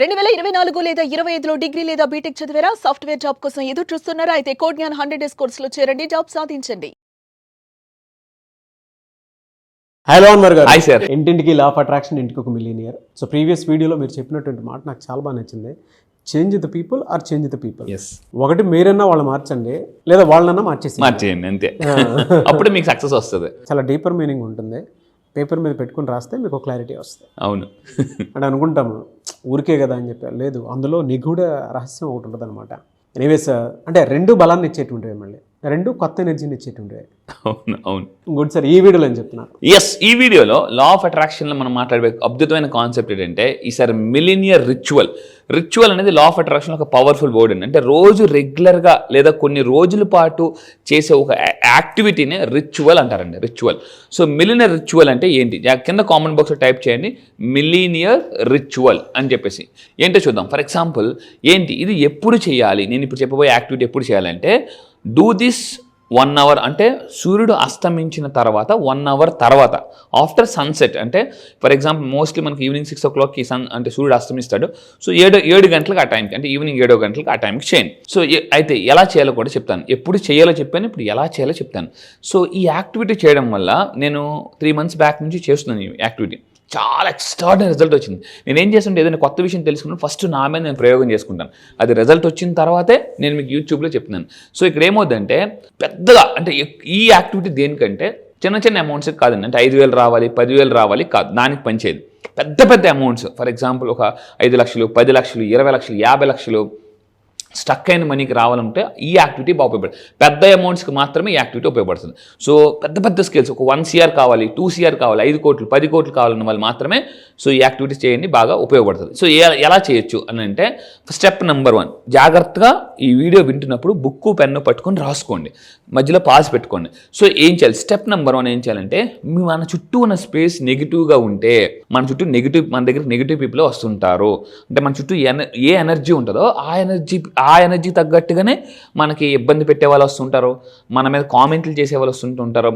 2024 లేదా 25లో డిగ్రీ లేదా బీటెక్ చదివారా? సాఫ్ట్వేర్ జాబ్ కోసం ఎదురు చూస్తున్నారా? అయితే కోడ్ జ్ఞాన్ 100 డేస్ కోర్సులో చేరండి, జాబ్ సాధించండి. హలో అన్వర్ గారు. Hi sir. ఇంటింటికి లా ఆఫ్ అట్రాక్షన్, ఇంటికి ఒక మిలియనియర్. సో ప్రీవియస్ వీడియోలో మీరు చెప్పినటువంటి మాట నాకు చాలా బాగా నచ్చింది. Change the people or change the people. ఒకటి మీరన్నా వాళ్ళు మార్చండి, లేదా వాళ్ళనన్నా మార్చేయండి అంతే. అప్పుడు మీకు సక్సెస్ వస్తుంది. చాలా డీపర్ మీనింగ్ ఉంటుంది. పేపర్ మీద పెట్టుకుని రాస్తే మీకు క్లారిటీ వస్తుంది. అవును అంటే అనుకుంటాము ఊరికే కదా అని చెప్పి, లేదు, అందులో నిగూఢ రహస్యం ఒకటి ఉంటుంది అనమాట. ఎనీవేస్, అంటే రెండు బలాన్ని ఇచ్చేటువంటివి, మళ్ళీ రెండు కొత్త ఎనర్జీని ఇచ్చేటువంటివి. అవును అవును గుడ్ సార్. ఈ వీడియోలో ఏం చెప్తున్నారు? ఈ వీడియోలో లా ఆఫ్ అట్రాక్షన్లో మనం మాట్లాడే అద్భుతమైన కాన్సెప్ట్ ఏంటంటే ఈసారి మిలినియర్ రిచువల్ అనేది లా ఆఫ్ అట్రాక్షన్ ఒక పవర్ఫుల్ వర్డ్ అండి. అంటే రోజు రెగ్యులర్గా లేదా కొన్ని రోజుల పాటు చేసే ఒక యాక్టివిటీనే రిచువల్ అంటారండి. రిచువల్. సో మిలినియర్ రిచువల్ అంటే ఏంటి? కింద కామెంట్ బాక్స్లో టైప్ చేయండి మిలినియర్ రిచువల్ అని చెప్పేసి. ఏంటో చూద్దాం. ఫర్ ఎగ్జాంపుల్ ఏంటి ఇది, ఎప్పుడు చేయాలి? నేను ఇప్పుడు చెప్పబోయే యాక్టివిటీ ఎప్పుడు చేయాలంటే డూ దిస్ 1 hour, అంటే సూర్యుడు అస్తమించిన తర్వాత 1 hour తర్వాత, ఆఫ్టర్ సన్సెట్. అంటే ఫర్ ఎగ్జాంపుల్ మోస్ట్లీ మనకి ఈవినింగ్ 6 o'clockకి అంటే సూర్యుడు అస్తమిస్తాడు. సో 7 గంటలకు ఆ టైంకి, అంటే ఈవినింగ్ 7 గంటలకు ఆ టైంకి చేయండి. సో అయితే ఎలా చేయాలో కూడా చెప్తాను. ఎప్పుడు చేయాలో చెప్పాను, ఇప్పుడు ఎలా చేయాలో చెప్తాను. సో ఈ యాక్టివిటీ చేయడం వల్ల నేను 3 months బ్యాక్ నుంచి చేస్తున్నాను ఈ యాక్టివిటీ. చాలా ఎక్స్ట్రాడినరీ రిజల్ట్ వచ్చింది. నేను ఏం చేస్తుంటే ఏదైనా కొత్త విషయం తెలుసుకున్నాను, ఫస్ట్ నా మీద నేను ప్రయోగం చేసుకుంటాను. అది రిజల్ట్ వచ్చిన తర్వాతే నేను మీకు యూట్యూబ్లో చెప్తున్నాను. సో ఇక్కడ ఏమవుతుందంటే పెద్దగా, అంటే ఈ యాక్టివిటీ దేనికంటే చిన్న అమౌంట్స్ కాదండి. అంటే 5,000 రావాలి, 10,000 రావాలి కాదు, దానికి పనిచేయదు. పెద్ద అమౌంట్స్, ఫర్ ఎగ్జాంపుల్ ఒక 5 లక్షలు, 10 లక్షలు, 20 లక్షలు, 50 లక్షలు స్టక్ అయిన మనీకి రావాలంటే ఈ యాక్టివిటీ బాగా ఉపయోగపడుతుంది. పెద్ద అమౌంట్స్కి మాత్రమే ఈ యాక్టివిటీ ఉపయోగపడుతుంది. సో పెద్ద స్కేల్స్, ఒక 1 CR కావాలి, 2 CR కావాలి, 5 కోట్లు, 10 కోట్లు కావాలన్న వాళ్ళు మాత్రమే సో ఈ యాక్టివిటీస్ చేయండి, బాగా ఉపయోగపడుతుంది. సో ఎలా చేయొచ్చు అని అంటే స్టెప్ నెంబర్ 1, జాగ్రత్తగా ఈ వీడియో వింటున్నప్పుడు బుక్కు పెన్ను పట్టుకొని రాసుకోండి, మధ్యలో పాస్ పెట్టుకోండి. సో ఏం చేయాలి? స్టెప్ నెంబర్ 1 ఏం చేయాలంటే మన చుట్టూ ఉన్న స్పేస్ నెగిటివ్గా ఉంటే, మన దగ్గర నెగిటివ్ పీపుల్ వస్తుంటారు. అంటే మన చుట్టూ ఏ ఎనర్జీ ఉంటుందో ఆ ఎనర్జీ తగ్గట్టుగానే మనకి ఇబ్బంది పెట్టే వాళ్ళు వస్తుంటారు, మన మీద కామెంట్లు చేసే వాళ్ళు వస్తుంటుంటారు,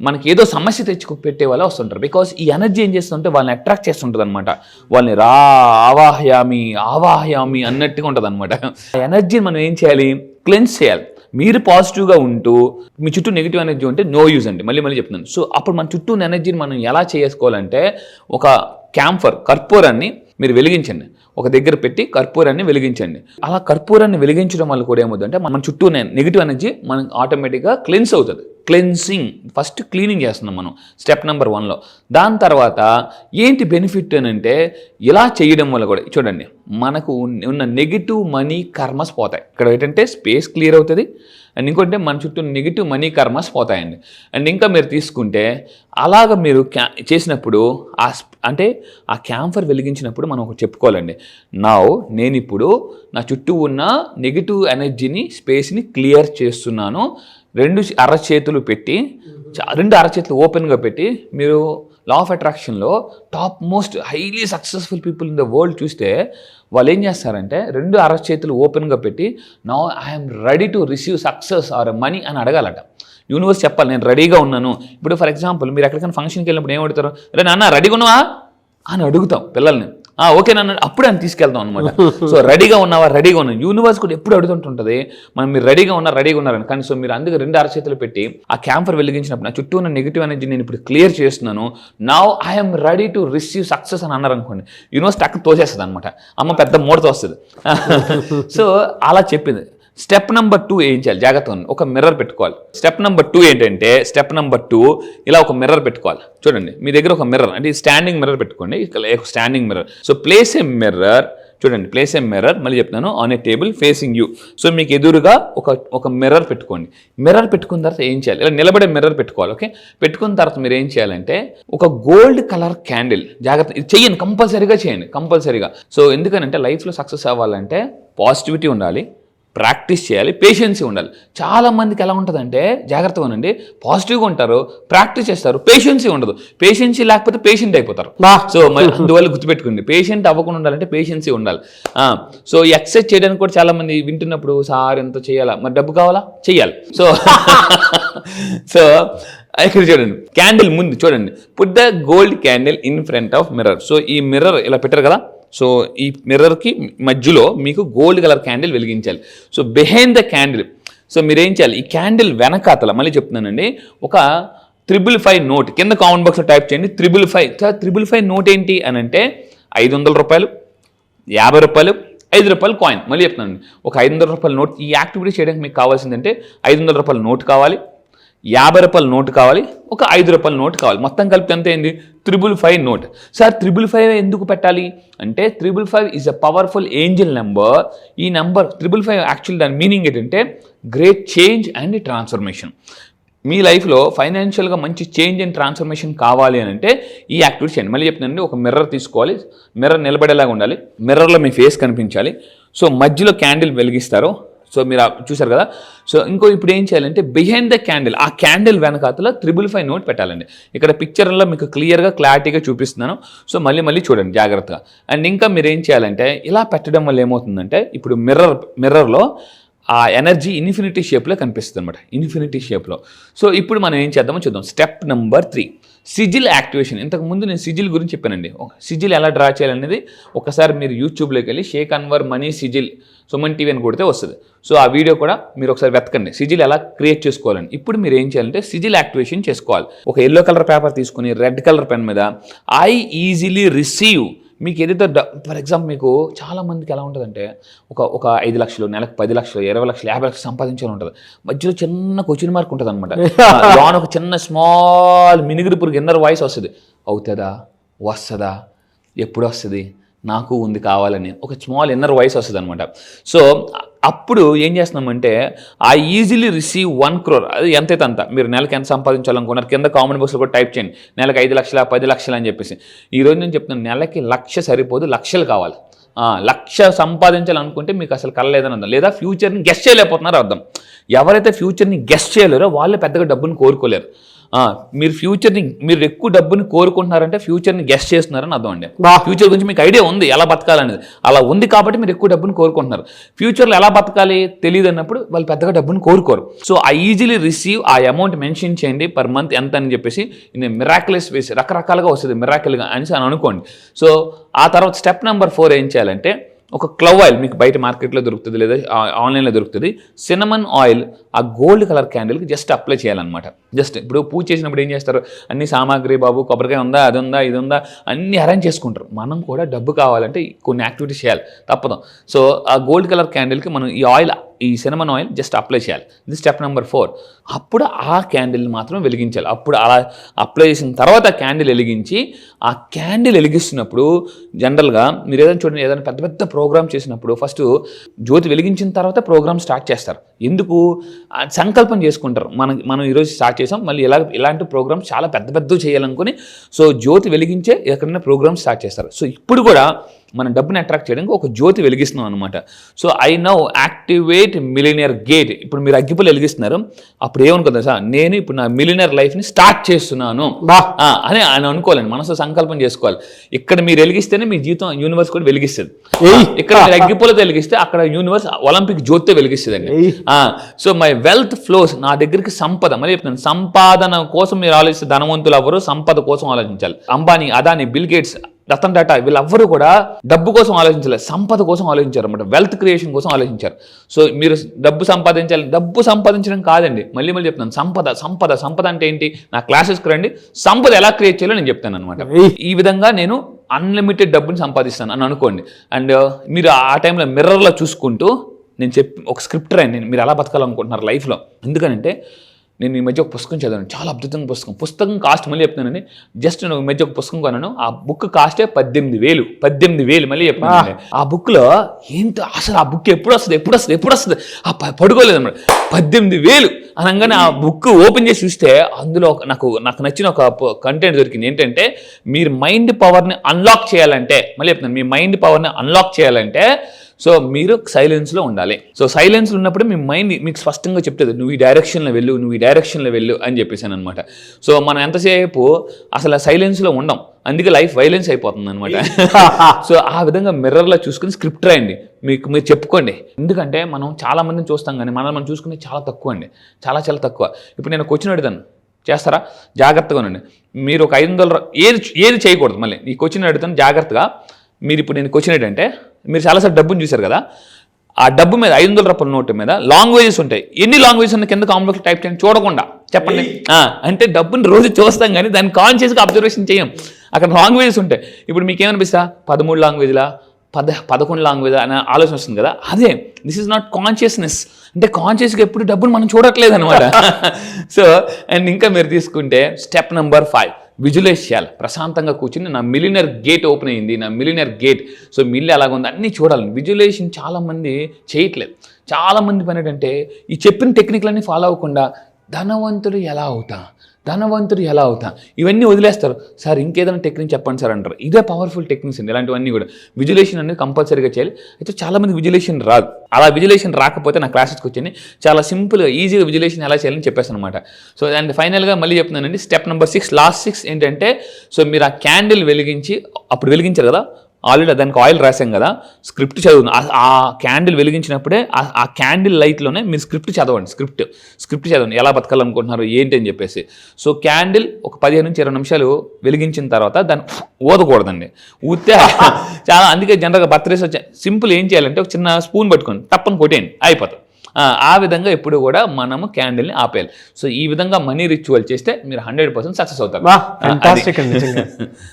మనకి ఏదో సమస్య పెట్టే వాళ్ళు వస్తుంటారు. బికాస్ ఈ ఎనర్జీ ఏం చేస్తుంటే వాళ్ళని అట్రాక్ట్ చేస్తుంటుంది అనమాట. వాళ్ళని ఆవాహయామి అన్నట్టుగా ఉంటుంది అనమాట. ఆ ఎనర్జీని మనం ఏం చేయాలి? క్లెన్స్ చేయాలి. మీరు పాజిటివ్గా ఉంటూ మీ చుట్టూ నెగిటివ్ ఎనర్జీ ఉంటే నో యూజ్ అండి. మళ్ళీ చెప్తున్నాను. సో అప్పుడు మన చుట్టూ ఎనర్జీని మనం ఎలా చేసుకోవాలంటే ఒక కర్పూరాన్ని మీరు వెలిగించండి, ఒక దగ్గర పెట్టి కర్పూరాన్ని వెలిగించండి. అలా కర్పూరాన్ని వెలిగించడం వల్ల కూడా ఏమవుతుందంటే మన చుట్టూ నెగిటివ్ ఎనర్జీ మనకు ఆటోమేటిక్గా క్లెన్స్ అవుతుంది. క్లెన్సింగ్, ఫస్ట్ క్లీనింగ్ చేస్తున్నాం మనం స్టెప్ నెంబర్ 1లో. దాని తర్వాత ఏంటి బెనిఫిట్ అని అంటే ఇలా చేయడం వల్ల కూడా చూడండి, మనకు ఉన్న నెగిటివ్ మనీ కర్మస్ పోతాయి. ఇక్కడ ఏంటంటే స్పేస్ క్లియర్ అవుతుంది, అండ్ ఇంకోటి మన చుట్టూ నెగిటివ్ మనీ కర్మస్ పోతాయండి. అండ్ ఇంకా మీరు తీసుకుంటే అలాగ మీరు చేసినప్పుడు అంటే ఆ క్యాంఫర్ వెలిగించినప్పుడు మనం ఒకటి చెప్పుకోవాలండి, నేను ఇప్పుడు నా చుట్టూ ఉన్న నెగిటివ్ ఎనర్జీని, స్పేస్ని క్లియర్ చేస్తున్నాను. 2 అరచేతులు పెట్టి, 2 అరచేతులు ఓపెన్గా పెట్టి, మీరు లా ఆఫ్ అట్రాక్షన్లో top most highly successful people in the world చూస్తే వాళ్ళు ఏం చేస్తారంటే 2 అరచేతులు ఓపెన్గా పెట్టి now I'm ready to receive success or money అని అడగాలట. యూనివర్స్ చెప్పాలి నేను రెడీగా ఉన్నాను. ఇప్పుడు ఫర్ ఎగ్జాంపుల్ మీరు ఎక్కడికైనా ఫంక్షన్కి వెళ్ళినప్పుడు ఏం అడుగుతారు? రే నాన్న రెడీగా ఉన్నావా అని అడుగుతాం పిల్లల్ని. ఓకే నాన్న, అప్పుడు అని తీసుకెళ్తాం అనమాట. సో రెడీగా ఉన్నావా? రెడీగా ఉన్నాను. యూనివర్స్ కూడా ఎప్పుడు అడుగుతుంటుంది మనం, మీరు రెడీగా ఉన్నారని. కానీ సో మీరు అందుకే 2 అరచేతులు పెట్టి ఆ క్యాంఫర్ వెలిగించినప్పుడు నా చుట్టూ ఉన్న నెగిటివ్ ఎనర్జీ నేను ఇప్పుడు క్లియర్ చేస్తున్నాను, now I'm ready to receive success అని అన్నారు అనుకోండి, యూనివర్స్ టక్ తోసేస్తుంది అనమాట. అమ్మ పెద్ద మూడతో వస్తుంది. సో అలా చెప్పింది. స్టెప్ నెంబర్ 2 ఏం చేయాలి? జాగ్రత్తగా ఒక మిర్రర్ పెట్టుకోవాలి. స్టెప్ నెంబర్ 2 ఏంటంటే ఇలా ఒక మిర్రర్ పెట్టుకోవాలి. చూడండి, మీ దగ్గర ఒక మిర్రర్, అంటే స్టాండింగ్ మిర్రర్ పెట్టుకోండి, standing mirror. So place a mirror, చూడండి, ప్లేస్ ఏ మిర్రర్, మళ్ళీ చెప్తాను, on a table facing you. So మీకు ఎదురుగా ఒక మిర్రర్ పెట్టుకోండి. మిర్రర్ పెట్టుకున్న తర్వాత ఏం చేయాలి? ఇలా నిలబడే మిర్రర్ పెట్టుకోవాలి. ఓకే, పెట్టుకున్న తర్వాత మీరు ఏం చేయాలంటే ఒక గోల్డ్ కలర్ క్యాండిల్, జాగ్రత్త ఇది చేయండి, కంపల్సరీగా చేయండి, కంపల్సరీగా. సో ఎందుకనంటే లైఫ్లో సక్సెస్ అవ్వాలంటే పాజిటివిటీ ఉండాలి, ప్రాక్టీస్ చేయాలి, పేషెన్సీ ఉండాలి. చాలా మందికి ఎలా ఉంటుందంటే, జాగ్రత్తగా ఉండండి, పాజిటివ్గా ఉంటారు, ప్రాక్టీస్ చేస్తారు, పేషెన్సీ ఉండదు. పేషెన్సీ లేకపోతే పేషెంట్ అయిపోతారు. సో అందువల్ల గుర్తుపెట్టుకోండి, పేషెంట్ అవ్వకుండా ఉండాలంటే పేషెన్సీ ఉండాలి. సో ఎక్సర్సైజ్ చేయడానికి కూడా చాలా మంది వింటున్నప్పుడు సార్ ఎంత చేయాలా, మరి డబ్బు కావాలా, చెయ్యాలి. సో ఇక్కడ చూడండి, క్యాండిల్ ముందు చూడండి, put the gold candle in front of mirror. So ఈ మిర్రర్ ఇలా పెట్టారు కదా, సో ఈ మిర్రర్కి మధ్యలో మీకు గోల్డ్ కలర్ క్యాండిల్ వెలిగించాలి. So behind the candle, so మీరు ఏం చేయాలి, ఈ క్యాండిల్ వెనకాతల మళ్ళీ చెప్తున్నానండి, ఒక 555 నోట్ కింద కామెంట్ బాక్స్లో టైప్ చేయండి. 555 నోట్ ఏంటి అని అంటే 500 రూపాయలు, 50 రూపాయలు, 5 రూపాయలు కాయిన్. మళ్ళీ చెప్తున్నానండి, ఒక 500 రూపాయల నోట్. ఈ యాక్టివిటీ చేయడానికి మీకు కావాల్సిందంటే 500 రూపాయల నోట్ కావాలి, 50 రూపాయల నోట్ కావాలి, ఒక 5 రూపాయల నోట్ కావాలి. మొత్తం కలిపి ఎంత అయింది? 555 నోట్. సార్ 555 ఎందుకు పెట్టాలి అంటే 555 is a powerful Angel number. ఈ నెంబర్ 555 యాక్చువల్ దాని మీనింగ్ ఏంటంటే గ్రేట్ చేంజ్ అండ్ ట్రాన్స్ఫర్మేషన్. మీ లైఫ్లో ఫైనాన్షియల్గా మంచి చేంజ్ అండ్ ట్రాన్స్ఫర్మేషన్ కావాలి అని అంటే ఈ యాక్టివిటీ చేయండి. మళ్ళీ చెప్తున్నానండి, ఒక మిర్రర్ తీసుకోవాలి, మిర్రర్ నిలబడేలాగా ఉండాలి, మిర్రర్లో మీ ఫేస్ కనిపించాలి. సో మధ్యలో క్యాండిల్ వెలిగిస్తారు. సో మీరు చూసారు కదా. సో ఇప్పుడు ఏం చేయాలంటే బిహైండ్ ద క్యాండిల్, ఆ క్యాండిల్ వెనకాతల 555 నోట్ పెట్టాలండి. ఇక్కడ పిక్చర్లో మీకు క్లియర్గా క్లారిటీగా చూపిస్తున్నాను. సో మళ్ళీ చూడండి జాగ్రత్తగా. అండ్ ఇంకా మీరు ఏం చేయాలంటే ఇలా పెట్టడం వల్ల ఏమవుతుందంటే ఇప్పుడు మిర్రర్లో ఆ ఎనర్జీ ఇన్ఫినిటీ షేప్లో కనిపిస్తుంది అనమాట, ఇన్ఫినిటీ షేప్లో. సో ఇప్పుడు మనం ఏం చేద్దామో చూద్దాం. Step number 3, సిజిల్ activation. ఇంతకుముందు నేను సిజిల్ గురించి చెప్పానండి. సిజిల్ ఎలా డ్రా చేయాలనేది ఒకసారి మీరు యూట్యూబ్లోకి వెళ్ళి షేక్ అన్వర్ మనీ సిజిల్ సుమన్ టీవీ అని కొడితే వస్తుంది. సో ఆ వీడియో కూడా మీరు ఒకసారి వెతకండి, సిజిల్ ఎలా క్రియేట్ చేసుకోవాలని. ఇప్పుడు మీరు ఏం చేయాలంటే సిజిల్ యాక్టివేషన్ చేసుకోవాలి. ఒక ఎల్లో కలర్ పేపర్ తీసుకుని రెడ్ కలర్ పెన్ మీద ఐ ఈజీలీ రిసీవ్, మీకు ఏదైతే ఫర్ ఎగ్జాంపుల్ మీకు చాలా మందికి ఎలా ఉంటుందంటే ఒక 5 లక్షలు, నెలకు 10 లక్షలు, 20 లక్షలు, 50 లక్షలు సంపాదించాలని ఉంటుంది. మధ్యలో చిన్న క్వశ్చన్ మార్క్ ఉంటుంది అనమాట. లోన్ ఒక చిన్న స్మాల్ మినిగిరి పురుగు ఇన్నర్ వాయిస్ వస్తుంది, అవుతుందా, వస్తుందా, ఎప్పుడు వస్తుంది, నాకు ఉంది కావాలని ఒక స్మాల్ ఇన్నర్ వాయిస్ వస్తుంది అనమాట. సో అప్పుడు ఏం చేస్తున్నామంటే ఆ ఈజీలీ రిసీవ్ 1 crore, అది ఎంతైతే అంత, మీరు నెలకి ఎంత సంపాదించాలనుకున్నారు కింద కామెంట్ బాక్స్లో కూడా టైప్ చేయండి. నెలకు 5 లక్షల, 10 లక్షలు అని చెప్పేసి. ఈరోజు నేను చెప్తున్నాను, నెలకి 1,00,000 సరిపోదు, లక్షలు కావాలి. 1,00,000 సంపాదించాలనుకుంటే మీకు అసలు కలలేదని అర్థం, లేదా ఫ్యూచర్ని గెస్ట్ చేయలేకపోతున్నారో అర్థం. ఎవరైతే ఫ్యూచర్ని గెస్ట్ చేయలేరో వాళ్ళు పెద్దగా డబ్బుని కోరుకోలేరు. మీరు ఫ్యూచర్ని, మీరు ఎక్కువ డబ్బుని కోరుకుంటున్నారంటే ఫ్యూచర్ని గెస్ట్ చేస్తున్నారని అర్థం అండి. ఫ్యూచర్ గురించి మీకు ఐడియా ఉంది ఎలా బతకాలనేది, అలా ఉంది కాబట్టి మీరు ఎక్కువ డబ్బుని కోరుకుంటున్నారు. ఫ్యూచర్లో ఎలా బతకాలి తెలియదు అన్నప్పుడు వాళ్ళు పెద్దగా డబ్బుని కోరుకోరు. సో ఆ ఈజీలీ రిసీవ్, ఆ అమౌంట్ మెన్షన్ చేయండి పర్ మంత్ ఎంత అని చెప్పేసి. మిరాకిలస్ వేసి రకరకాలుగా వస్తుంది మిరాకిల్గా అని అనుకోండి. సో ఆ తర్వాత స్టెప్ నెంబర్ 4 ఏం చేయాలంటే ఒక క్లవ్ ఆయిల్ మీకు బయట మార్కెట్లో దొరుకుతుంది లేదా ఆన్లైన్లో దొరుకుతుంది. సినమన్ ఆయిల్ ఆ గోల్డ్ కలర్ క్యాండిల్కి జస్ట్ అప్లై చేయాలన్నమాట. జస్ట్ ఇప్పుడు పూజ చేసినప్పుడు ఏం చేస్తారు, అన్ని సామాగ్రి బాబు, కొబ్బరికాయ ఉందా, అది ఉందా, ఇది ఉందా, అన్నీ అరేంజ్ చేసుకుంటారు. మనం కూడా డబ్బు కావాలంటే కొన్ని యాక్టివిటీస్ చేయాలి, తప్పదు. సో ఆ గోల్డ్ కలర్ క్యాండిల్కి మనం ఈ ఆయిల్, ఈ సినమన్ ఆయిల్ జస్ట్ అప్లై చేయాలి. ఇది స్టెప్ నెంబర్ 4. అప్పుడు ఆ క్యాండిల్ మాత్రం వెలిగించాలి. అప్పుడు అలా అప్లై చేసిన తర్వాత క్యాండిల్ వెలిగించి, ఆ క్యాండిల్ వెలిగిస్తున్నప్పుడు జనరల్గా మీరు ఏదైనా చూడండి, ఏదైనా పెద్ద పెద్ద ప్రోగ్రామ్ చేసినప్పుడు ఫస్ట్ జ్యోతి వెలిగించిన తర్వాత ప్రోగ్రామ్ స్టార్ట్ చేస్తారు. ఎందుకు? సంకల్పం చేసుకుంటారు, మనం ఈరోజు స్టార్ట్ చేసాం, మళ్ళీ ఇలాంటి ప్రోగ్రామ్స్ చాలా పెద్ద పెద్దవి చేయాలనుకుని సో జ్యోతి వెలిగించే ఎక్కడైనా ప్రోగ్రామ్ స్టార్ట్ చేస్తారు. సో ఇప్పుడు కూడా మనం డబ్బుని అట్రాక్ట్ చేయడానికి ఒక జ్యోతి వెలిగిస్తున్నాం అనమాట. So I now activate millionaire gate. ఇప్పుడు మీరు అగ్గిపుల్లు వెలిగిస్తున్నారు, అప్పుడు ఏమనుకుందా సార్, నేను ఇప్పుడు నా మిలినియర్ లైఫ్ని స్టార్ట్ చేస్తున్నాను అని ఆయన అనుకోవాలండి, మనసు సంకల్పం చేసుకోవాలి. ఇక్కడ మీరు వెలిగిస్తేనే మీ జీవితం యూనివర్స్ కూడా వెలిగిస్తుంది. ఇక్కడ మీరు అగ్గిపుల్లతో వెలిగిస్తే అక్కడ యూనివర్స్ ఒలింపిక్ జ్యోతితో వెలిగిస్తుంది అండి. సో మై వెల్త్ ఫ్లోస్, నా దగ్గరికి సంపద, మళ్ళీ చెప్తాను, సంపాదన కోసం మీరు ఆలోచిస్తే ధనవంతులు ఎవరు, సంపద కోసం ఆలోచించాలి. అంబానీ, అదానీ, బిల్ గేట్స్, రతన్ టాటా వీళ్ళెవ్వరూ కూడా డబ్బు కోసం ఆలోచించలేదు, సంపద కోసం ఆలోచించారు అనమాట, వెల్త్ క్రియేషన్ కోసం ఆలోచించారు. సో మీరు డబ్బు సంపాదించాలి, డబ్బు సంపాదించడం కాదండి, మళ్ళీ చెప్తాను, సంపద అంటే ఏంటి, నా క్లాసెస్కి రండి, సంపద ఎలా క్రియేట్ చేయాలో నేను చెప్తాను అనమాట. ఈ విధంగా నేను అన్లిమిటెడ్ డబ్బుని సంపాదిస్తాను అని అనుకోండి. అండ్ మీరు ఆ టైంలో మిర్రర్లో చూసుకుంటూ నేను ఒక స్క్రిప్ట్ రాయండి, మీరు ఎలా బతకాలనుకుంటున్నారు లైఫ్లో. ఎందుకనంటే నేను ఈ మధ్య ఒక పుస్తకం చదివాను, చాలా అద్భుతమైన పుస్తకం కాస్ట్ మళ్ళీ చెప్తున్నానండి. జస్ట్ నేను ఈ మధ్య ఒక పుస్తకం కొన్నాను, ఆ బుక్ కాస్టే 18,000 మళ్ళీ చెప్పాను. ఆ బుక్లో ఏంటో అసలు ఆ బుక్ ఎప్పుడు వస్తుంది పడుకోలేదు అన్నమాట. 18,000 అనగానే ఆ బుక్ ఓపెన్ చేసి చూస్తే అందులో నాకు నచ్చిన ఒక కంటెంట్ దొరికింది. ఏంటంటే మీరు మైండ్ పవర్ని అన్లాక్ చేయాలంటే, మళ్ళీ చెప్తున్నాను, మీ మైండ్ పవర్ని అన్లాక్ చేయాలంటే సో మీరు సైలెన్స్లో ఉండాలి. సో సైలెన్స్లో ఉన్నప్పుడు మీ మైండ్ మీకు స్పష్టంగా చెప్తుంది, నువ్వు ఈ డైరెక్షన్లో వెళ్ళు అని చెప్పేసాను అనమాట. సో మనం ఎంతసేపు అసలు సైలెన్స్లో ఉండం, అందుకే లైఫ్ వైలెన్స్ అయిపోతుంది అనమాట. సో ఆ విధంగా మిర్రర్లో చూసుకుని స్క్రిప్ట్ రాయండి, మీరు చెప్పుకోండి. ఎందుకంటే మనం చాలా మందిని చూస్తాం కానీ మనం చూసుకునే చాలా తక్కువ అండి, చాలా తక్కువ. ఇప్పుడు నేను క్వశ్చన్ అడుగుతాను, చేస్తారా? జాగ్రత్తగా ఉండండి. మీరు ఒక 500 ఏది చేయకూడదు, మళ్ళీ ఈ క్వశ్చన్ అడుగుతాను జాగ్రత్తగా. మీరు ఇప్పుడు నేను క్వశ్చన్ ఏంటంటే, మీరు చాలాసార్లు డబ్బును చూశారు కదా, ఆ డబ్బు మీద 500 రూపాయల నోటు మీద లాంగ్వేజెస్ ఉంటాయి. ఎన్ని లాంగ్వేజెస్ ఉన్న కింద కాంప్లెక్స్ టైప్ చేయండి చూడకుండా చెప్పండి. అంటే డబ్బుని రోజు చూస్తాం కానీ దాన్ని కాన్షియస్గా అబ్జర్వేషన్ చేయం. అక్కడ లాంగ్వేజెస్ ఉంటాయి. ఇప్పుడు మీకు ఏమనిపిస్తా 13 లాంగ్వేజ్లా 11 లాంగ్వేజ్ అనే ఆలోచన వస్తుంది కదా, అదే దిస్ ఈజ్ నాట్ కాన్షియస్నెస్. అంటే కాన్షియస్గా ఎప్పుడు డబ్బును మనం చూడట్లేదు అనమాట. సో అండ్ ఇంకా మీరు తీసుకుంటే స్టెప్ నెంబర్ 5, విజువలైజ్ చేయాలి. ప్రశాంతంగా కూర్చుని నా మిలియనర్ గేట్ ఓపెన్ అయింది, నా మిలియనర్ గేట్, సో మిల్లి అలాగుంది అన్నీ చూడాలి. విజువలైజేషన్ చాలామంది చేయట్లేదు. చాలామంది పని ఏంటంటే ఈ చెప్పిన టెక్నిక్లన్నీ ఫాలో అవ్వకుండా ధనవంతుడు ఎలా అవుతా ఇవన్నీ వదిలేస్తారు. సార్ ఇంకేదైనా టెక్నిక్ చెప్పండి సార్ అంటారు. ఇదే పవర్ఫుల్ టెక్నిక్స్ అండి. ఇలాంటివన్నీ కూడా విజువలైజేషన్ అనేది కంపల్సరీగా చేయాలి. అయితే చాలామంది విజువలైజేషన్ రాదు. అలా విజువలైజేషన్ రాకపోతే నా క్లాసెస్కి వచ్చి చాలా సింపుల్గా ఈజీగా విజువలైజేషన్ ఎలా చేయాలని చెప్పేస్తాను అనమాట. సో అండ్ ఫైనల్గా మళ్ళీ చెప్తున్నానండి, స్టెప్ నెంబర్ 6, లాస్ట్ 6 ఏంటంటే, సో మీరు ఆ క్యాండిల్ వెలిగించి, అప్పుడు వెలిగించారు కదా, ఆల్రెడీ దానికి ఆయిల్ రాసాం కదా, స్క్రిప్ట్ చదువు. ఆ క్యాండిల్ వెలిగించినప్పుడే ఆ క్యాండిల్ లైట్లోనే మీరు స్క్రిప్ట్ చదవండి. స్క్రిప్ట్ చదవండి, ఎలా బతకాలనుకుంటున్నారు ఏంటి అని చెప్పేసి. సో క్యాండిల్ ఒక 15 నుంచి 20 నిమిషాలు వెలిగించిన తర్వాత దాన్ని ఊదకూడదండి. ఊతే చాలా, అందుకే జనరల్గా బర్త్డేస్ వచ్చాయి. సింపుల్ ఏం చేయాలంటే ఒక చిన్న స్పూన్ పట్టుకొని టప్పని కొట్టేయండి, అయిపోతుంది. ఆ విధంగా ఎప్పుడు కూడా మనము క్యాండిల్ని ఆపేయాలి. సో ఈ విధంగా మనీ రిచువల్ చేస్తే మీరు 100% సక్సెస్ అవుతారు.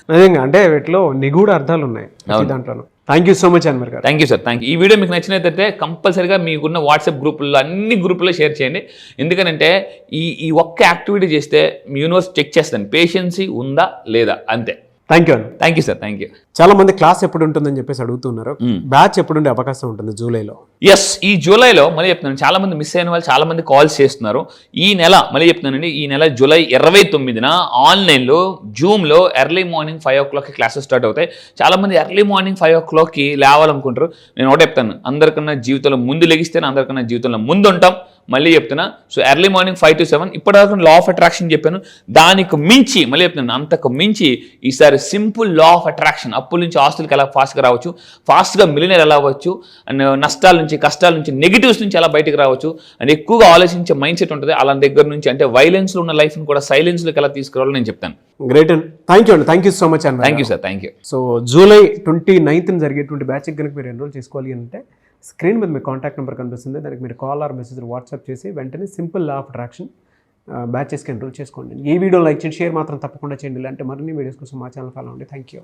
నిజంగా అంటే వీటిలో నిగూఢ అర్థాలు ఉన్నాయి దాంట్లో. Thank you so much Anwar garu. Thank you sir, thank you. ఈ వీడియో మీకు నచ్చినట్లయితే కంపల్సరీగా మీకున్న వాట్సాప్ గ్రూపుల్లో అన్ని గ్రూపుల్లో షేర్ చేయండి. ఎందుకంటే ఈ ఒక్క యాక్టివిటీ చేస్తే మీ యూనివర్స్ చెక్ చేస్తాను పేషెన్సీ ఉందా లేదా, అంతే. Thank you sir, thank you. చాలా మంది క్లాస్ ఎప్పుడు ఉంటుందని చెప్పేసి అడుగుతున్నారు. బ్యాచ్ ఎప్పుడు ఉండే అవకాశం ఉంటుంది జూలైలో? ఎస్, ఈ జూలైలో మళ్ళీ చెప్తున్నాను, చాలా మంది మిస్ అయిన వాళ్ళు చాలా మంది కాల్స్ చేస్తున్నారు. ఈ నెల మళ్ళీ చెప్తున్నానండి, ఈ నెల జూలై 29న ఆన్లైన్లో జూమ్లో early morning 5 o'clock classes start అవుతాయి. చాలా మంది ఎర్లీ మార్నింగ్ 5 o'clock లేవాలనుకుంటారు. నేను ఒకటే చెప్తాను, అందరికన్నా జీవితంలో ముందు లెగిస్తేనే అందరికన్నా జీవితంలో ముందు ఉంటాం. మళ్ళీ చెప్తున్నా, సో ఎర్లీ మార్నింగ్ 5 to 7 ఇప్పటివరకు లా ఆఫ్ అట్రాక్షన్ చెప్పాను. దానికి మించి మళ్ళీ చెప్తున్నాను, అంతకు మించి ఈసారి సింపుల్ లా ఆఫ్ అట్రాక్షన్, అప్పుల నుంచి ఆస్తులకు ఎలా ఫాస్ట్గా రావచ్చు, ఫాస్ట్గా మిలియనర్ ఎలా అవ్వచ్చు, అండ్ నష్టాల నుంచి కష్టాల నుంచి నెగిటివ్స్ నుంచి ఎలా బయటకు రావచ్చు, అండ్ ఎక్కువగా ఆలోచించే మైండ్ సెట్ ఉంటుంది. అలా దగ్గర నుంచి అంటే వైలెన్స్లో ఉన్న లైఫ్ని కూడా సైలెన్స్లోకి ఎలా తీసుకురావాలో నేను చెప్తాను. గ్రేట్ అండ్ థ్యాంక్ యూ అండి. థ్యాంక్ యూ సో మచ్ అండి. Thank you sir, thank you. So July 29న జరిగేటువంటి బ్యాచ్కి కనుక మీరు ఎన్రోల్ చేసుకోవాలి అంటే స్క్రీన్ మీద మీ కాంటాక్ట్ నెంబర్ కనిపిస్తుంది. దానికి మీరు కాల్ ఆర్ మెసేజ్ వాట్సాప్ చేసి వెంటనే సింపుల్ లా ఆఫ్ అట్రాక్షన్ బ్యాచెస్కి ఎన్రోల్ చేసుకోండి. ఈ వీడియో లైక్ చేయండి, షేర్ మాత్రం తప్పకుండా చేయండి. ఇలాంటి మరిన్ని వీడియోస్ కోసం మా ఛానల్ ఫాలో అవ్వండి. Thank you.